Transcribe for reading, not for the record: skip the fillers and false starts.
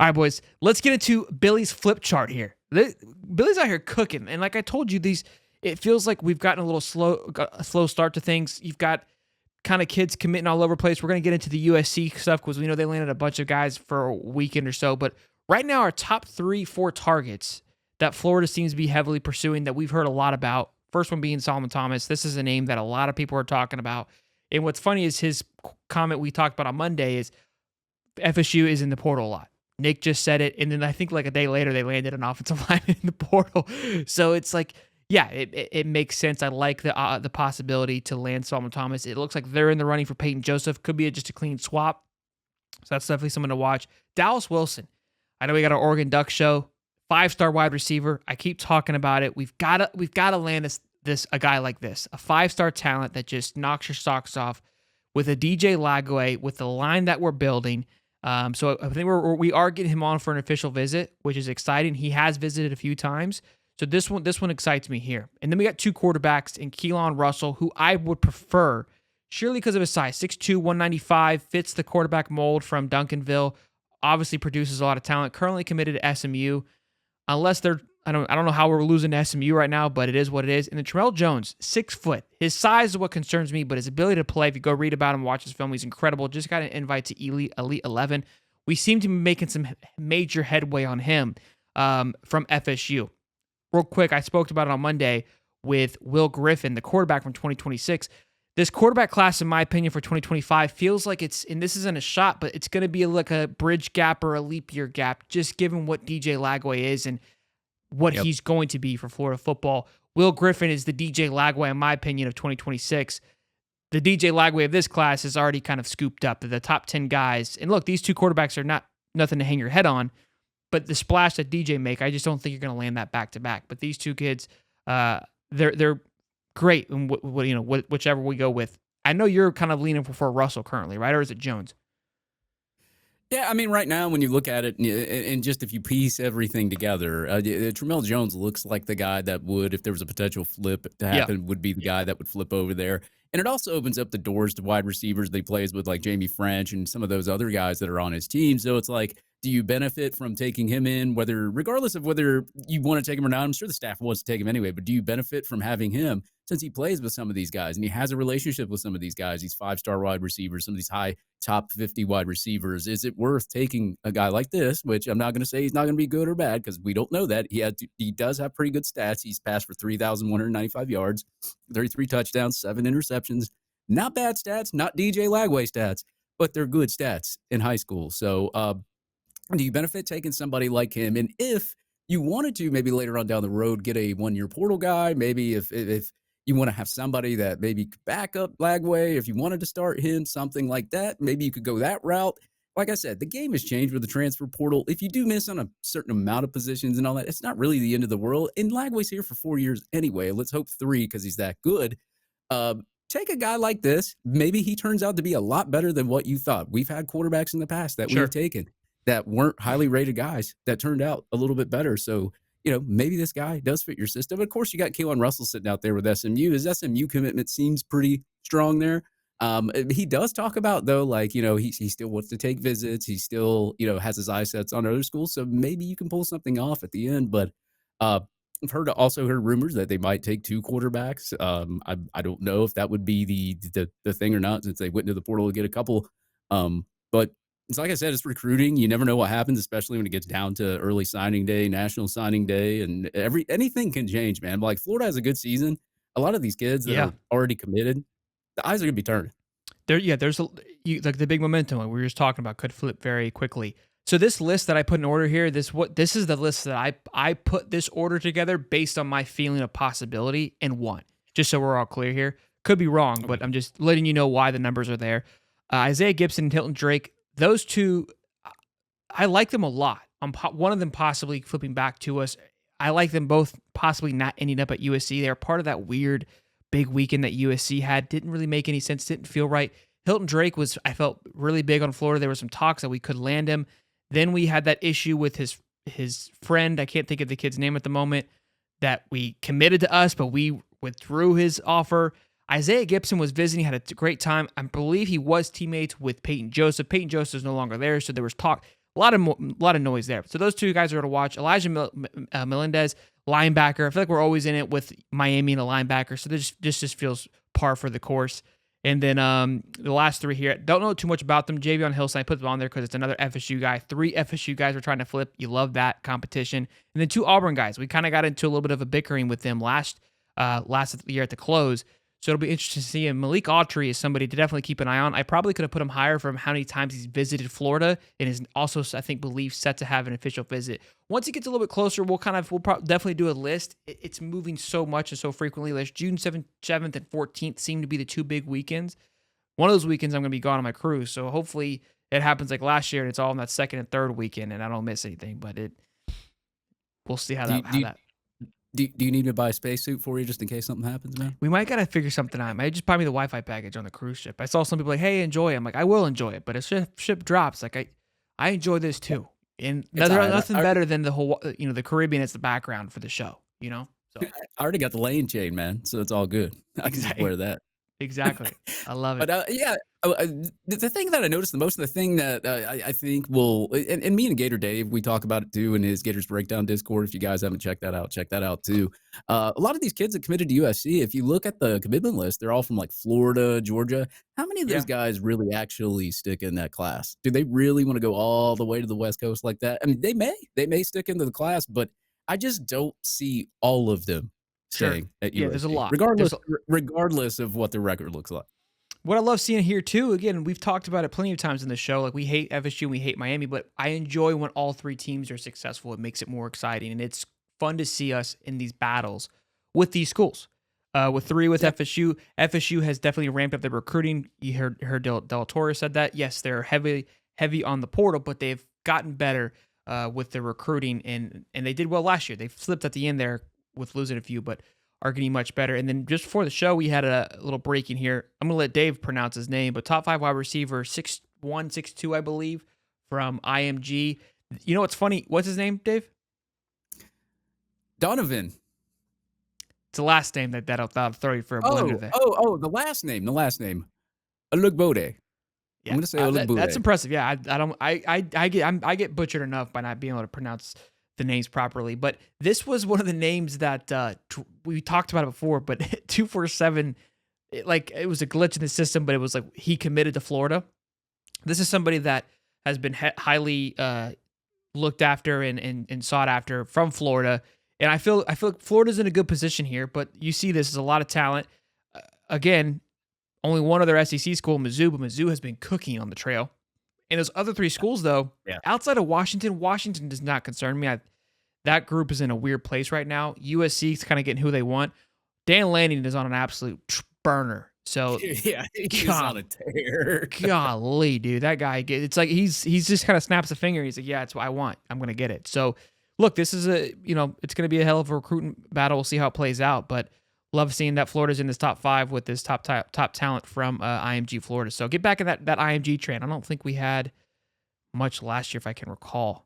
All right, boys, let's get into Billy's flip chart here. Billy's out here cooking, and like I told you, it feels like we've gotten a slow start to things. You've got kind of kids committing all over the place. We're going to get into the USC stuff because we know they landed a bunch of guys for a weekend or so. But right now, our top 3-4 targets that Florida seems to be heavily pursuing that we've heard a lot about. First one being Solomon Thomas. This is a name that a lot of people are talking about. And what's funny is his comment we talked about on Monday is FSU is in the portal a lot. Nick just said it, and then I think like a day later they landed an offensive lineman in the portal. So it's like, yeah, it makes sense. I like the possibility to land Solomon Thomas. It looks like they're in the running for Peyton Joseph. Could be just a clean swap. So that's definitely someone to watch. Dallas Wilson. I know we got our Oregon Ducks show. 5-star wide receiver. I keep talking about it. We've got to land a guy like this, a 5-star talent that just knocks your socks off with a DJ Lagway, with the line that we're building. So I think we are getting him on for an official visit, which is exciting. He has visited a few times. So this one excites me here. And then we got 2 quarterbacks in Keelan Russell, who I would prefer, surely because of his size, 6'2", 195, fits the quarterback mold from Duncanville, obviously produces a lot of talent, currently committed to SMU. Unless I don't know how we're losing to SMU right now, but it is what it is. And then Terrell Jones, 6 foot. His size is what concerns me, but his ability to play, if you go read about him, watch his film, he's incredible. Just got an invite to Elite 11. We seem to be making some major headway on him from FSU. Real quick, I spoke about it on Monday with Will Griffin, the quarterback from 2026. This quarterback class, in my opinion, for 2025 feels like it's, and this isn't a shot, but it's going to be like a bridge gap or a leap year gap, just given what DJ Lagway is and what he's going to be for Florida football. Will Griffin is the DJ Lagway, in my opinion, of 2026. The DJ Lagway of this class is already kind of scooped up to the top 10 guys. And look, these 2 quarterbacks are nothing to hang your head on, but the splash that DJ make, I just don't think you're going to land that back to back. But these 2 kids, they're great in whichever we go with. I know you're kind of leaning for Russell currently, right? Or is it Jones? Yeah, I mean, right now, when you look at it, and just if you piece everything together, Tramel Jones looks like the guy that would, if there was a potential flip to happen, would be the guy that would flip over there. And it also opens up the doors to wide receivers they plays with, like Jamie French and some of those other guys that are on his team. So it's like, do you benefit from taking him in, regardless of whether you want to take him or not? I'm sure the staff wants to take him anyway, but do you benefit from having him since he plays with some of these guys and he has a relationship with some of these guys, these 5-star wide receivers, some of these high top 50 wide receivers? Is it worth taking a guy like this, which I'm not going to say he's not going to be good or bad because we don't know that. He does have pretty good stats. He's passed for 3,195 yards, 33 touchdowns, 7 interceptions. Not bad stats, not DJ Lagway stats, but they're good stats in high school. So do you benefit taking somebody like him? And if you wanted to, maybe later on down the road, get a 1-year portal guy, maybe if you want to have somebody that maybe could back up Lagway, if you wanted to start him, something like that, maybe you could go that route. Like I said, the game has changed with the transfer portal. If you do miss on a certain amount of positions and all that, it's not really the end of the world. And Lagway's here for 4 years anyway. Let's hope 3 because he's that good. Take a guy like this. Maybe he turns out to be a lot better than what you thought. We've had quarterbacks in the past that we've taken that weren't highly rated guys that turned out a little bit better. So, maybe this guy does fit your system. Of course, you got Keelan Russell sitting out there with SMU. His SMU commitment seems pretty strong there. He does talk about, though, like, he still wants to take visits. He still, has his eye sets on other schools. So maybe you can pull something off at the end. But I've also heard rumors that they might take 2 quarterbacks. I don't know if that would be the thing or not, since they went into the portal to get a couple. But it's like I said, it's recruiting. You never know what happens, especially when it gets down to early signing day, national signing day, and anything can change, man. Like, Florida has a good season. A lot of these kids that are already committed, the eyes are going to be turning. There's like the big momentum like we were just talking about could flip very quickly. So this list that I put in order here, this is the list that I put this order together based on my feeling of possibility and want. Just so we're all clear here. Could be wrong, but I'm just letting you know why the numbers are there. Isaiah Gibson and Hilton Drake, those 2, I like them a lot. One of them possibly flipping back to us. I like them both possibly not ending up at USC. They're part of that weird big weekend that USC had. Didn't really make any sense. Didn't feel right. Hilton Drake I felt really big on Florida. There were some talks that we could land him. Then we had that issue with his friend. I can't think of the kid's name at the moment, that we committed to us, but we withdrew his offer. Isaiah Gibson was visiting, had a great time. I believe he was teammates with Peyton Joseph. Peyton Joseph is no longer there, so there was talk. a lot of noise there. So those two guys are to watch. Elijah Melendez, linebacker. I feel like we're always in it with Miami and a linebacker, so this just feels par for the course. And then the last three here, don't know too much about them. Javion Hillstein, put them on there because it's another FSU guy. 3 FSU guys are trying to flip. You love that competition. And then 2 Auburn guys. We kind of got into a little bit of a bickering with them last year at the close. So it'll be interesting to see him. Malik Autry is somebody to definitely keep an eye on. I probably could have put him higher from how many times he's visited Florida and is also, I think, believed set to have an official visit. Once he gets a little bit closer, we'll definitely do a list. It's moving so much and so frequently. Like June 7th and 14th seem to be the 2 big weekends. One of those weekends I'm going to be gone on my cruise, so hopefully it happens like last year and it's all on that second and third weekend and I don't miss anything. But we'll see how that. Do you need me to buy a spacesuit for you just in case something happens, man? We might gotta figure something out. Might just buy me the Wi-Fi package on the cruise ship. I saw some people like, "Hey, enjoy it." I'm like, I will enjoy it, but if ship drops, like I enjoy this too. And there's nothing better than the whole, the Caribbean as the background for the show. So I already got the lane chain, man, so it's all good. I can just wear that. Exactly. I love it. But the thing that I noticed the most, the thing that I think will, and me and Gator Dave, we talk about it too in his Gators Breakdown Discord. If you guys haven't checked that out, check that out too. A lot of these kids that committed to USC, if you look at the commitment list, they're all from like Florida, Georgia. How many of those guys really actually stick in that class? Do they really want to go all the way to the West Coast like that? I mean, they may stick into the class, but I just don't see all of them staying at USC. Yeah, there's a lot. Regardless of what the record looks like. What I love seeing here too, again, we've talked about it plenty of times in the show. Like we hate FSU, we hate Miami, but I enjoy when all 3 teams are successful. It makes it more exciting, and it's fun to see us in these battles with these schools. With 3 with FSU, FSU has definitely ramped up their recruiting. You heard Del Toro said that. Yes, they're heavy on the portal, but they've gotten better with their recruiting, and they did well last year. They slipped at the end there with losing a few, but are getting much better. And then just before the show, we had a little break in here. I'm going to let Dave pronounce his name, but top 5 wide receiver, 6'1", 6'2", I believe, from IMG. You know what's funny? What's his name, Dave? Donovan. It's the last name that'll throw you for a blender there. The last name. Olugbode. Yeah, I'm going to say Olugbode. That's impressive. Yeah, I get butchered enough by not being able to pronounce the names properly, but this was one of the names that we talked about it before, but 247, it was a glitch in the system, but it was like he committed to Florida. This is somebody that has been highly looked after and sought after from Florida, and I feel like Florida's in a good position here, but you see this is a lot of talent. Again, only one other SEC school, Mizzou, but Mizzou has been cooking on the trail. And those other 3 schools, though, outside of Washington does not concern me. That group is in a weird place right now. USC is kind of getting who they want. Dan Lanning is on an absolute burner. So he's on a tear. Golly, dude, that guy, it's like he's just kind of snaps a finger. He's like, yeah, it's what I want. I'm going to get it. So look, this is it's going to be a hell of a recruiting battle. We'll see how it plays out, but love seeing that Florida's in this top 5 with this top talent from IMG Florida. So get back in that IMG train. I don't think we had much last year, if I can recall.